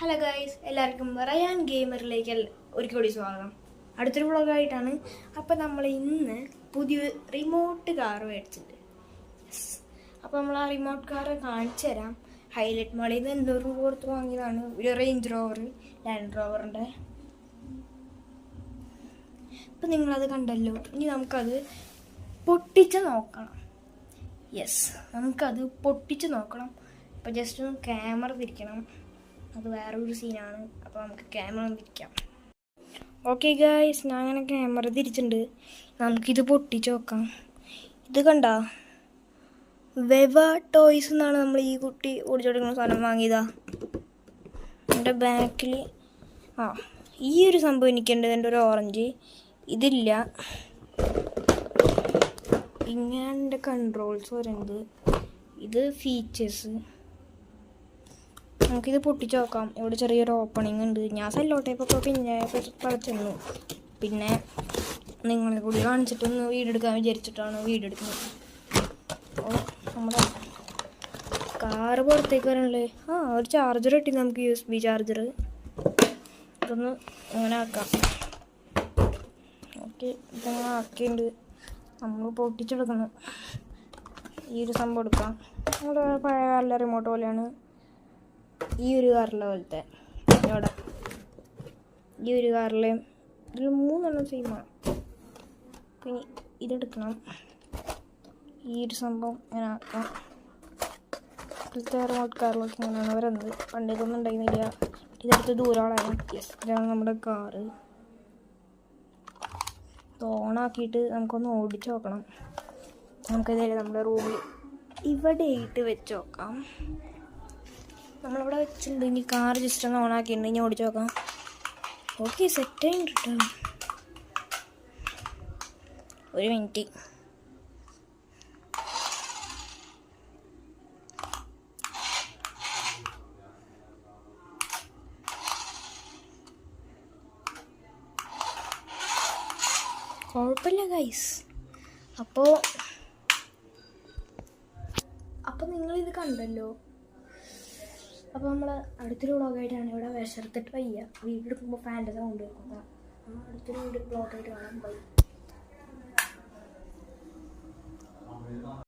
Hello guys, എല്ലാവർക്കും Ryan ഗെയിമറിലേക്ക് ഒരിക്കൽ കൂടി സ്വാഗതം. അടുത്തൊരു വ്ളോഗായിട്ടാണ്. അപ്പോൾ നമ്മൾ ഇന്ന് പുതിയ റിമോട്ട് കാർ മേടിച്ചിട്ടുണ്ട്. അപ്പോൾ നമ്മൾ ആ റിമോട്ട് കാർ കാണിച്ചു തരാം. ഹൈലൈറ്റ് മാളിൽ നിന്ന് എന്തോ രൂപ കൊടുത്ത് വാങ്ങിയതാണ്. ഒരു റേഞ്ച് റോവർ, ലാൻഡ് റോവറിൻ്റെ. അപ്പം നിങ്ങളത് കണ്ടല്ലോ. ഇനി നമുക്കത് പൊട്ടിച്ച് നോക്കണം. യെസ്, നമുക്കത് പൊട്ടിച്ച് നോക്കണം. അപ്പോൾ ജസ്റ്റ് ഒന്ന് ക്യാമറ തിരിക്കണം. അത് വേറൊരു സീനാണ്. അപ്പോൾ നമുക്ക് ക്യാമറ തിരിക്കാം. ഓക്കെ ഗായ്സ്, ഞാൻ അങ്ങനെ ക്യാമറ തിരിച്ചിട്ടുണ്ട്. നമുക്കിത് പൊട്ടിച്ച് നോക്കാം. ഇത് കണ്ട വെവ ടോയ്സ് എന്നാണ് നമ്മൾ ഈ കുട്ടി ഓടിച്ചോടിക്കുന്ന സാധനം വാങ്ങിയതാ. എൻ്റെ ബാക്കിൽ ഈ ഒരു സംഭവം എനിക്കുണ്ട്. എൻ്റെ ഒരു ഓറഞ്ച് ഇതില്ല. ഇങ്ങനെ എൻ്റെ കൺട്രോൾസ് വരുന്നത്. ഇത് ഫീച്ചേഴ്സ്. നമുക്കിത് പൊട്ടിച്ച് നോക്കാം. ഇവിടെ ചെറിയൊരു ഓപ്പണിങ് ഉണ്ട്. ഞാൻ സെല്ലോ ടേപ്പൊക്കെ പിന്നെ പറിച്ചെന്നു. പിന്നെ നിങ്ങളെ കൂടി കാണിച്ചിട്ടൊന്ന് വീഡിയോ എടുക്കാൻ വിചാരിച്ചിട്ടാണ് വീഡിയോ എടുക്കുന്നത്. അപ്പോൾ നമ്മുടെ കാറ് പുറത്തേക്ക് വരണല്ലേ. ഒരു ചാർജർ കിട്ടി നമുക്ക്, USB ചാർജർ. അതൊന്ന് അങ്ങനെ ആക്കാം. ഓക്കെ, ഇതങ്ങനെ ആക്കിയിട്ടുണ്ട്. നമ്മൾ പൊട്ടിച്ചെടുക്കണം. ഈ ഒരു സംഭവം എടുക്കാം. നമ്മുടെ പഴയ കാല റിമോട്ട് പോലെയാണ്. ഈ ഒരു കാറിലെ പോലത്തെ ഇവിടെ ഈ ഒരു കാറിലെ ഇതിൽ 3 എണ്ണം സെയിമാണ്. പിന്നെ ഇതെടുക്കണം. ഈ ഒരു സംഭവം ഇങ്ങനെ ആക്കാം. ഇപ്പോഴത്തെ റിമോട്ട് കാറിലൊക്കെ ഇങ്ങനെയാണ് വരുന്നത്. പണ്ടേക്കൊന്നും ഉണ്ടായിരുന്നില്ല. ഇതെടുത്ത് ദൂരമാണ്. ഇതാണ് നമ്മുടെ കാറ്. ഇത് ഓണാക്കിയിട്ട് നമുക്കൊന്ന് ഓടിച്ച് നോക്കണം. നമുക്കിതേ നമ്മുടെ റൂമിൽ ഇവിടെ ഇട്ട് വെച്ച് നോക്കാം. നമ്മളിവിടെ വെച്ചിട്ടുണ്ട്. ഇനി കാർ ജസ്റ്റ് ഒന്ന് ഓണാക്കിയിട്ടുണ്ട്. ഇനി ഓടിച്ച് നോക്കാം. ഓക്കെ, സെറ്റായിട്ട് കേട്ടോ. ഒരു മിനിറ്റ്. കുഴപ്പമില്ല ഗൈസ്. അപ്പോൾ നിങ്ങളിത് കണ്ടല്ലോ. അപ്പോൾ നമ്മൾ അടുത്തൊരു വ്ളോഗായിട്ടാണ്. ഇവിടെ വിശർത്തിട്ട് വയ്യ. വീഡിയോ എടുക്കുമ്പോൾ ഫാൻ്റെ സൗണ്ട് വെക്കുക. അടുത്തൊരു വ്ളോഗായിട്ട് കാണാം. ബൈ.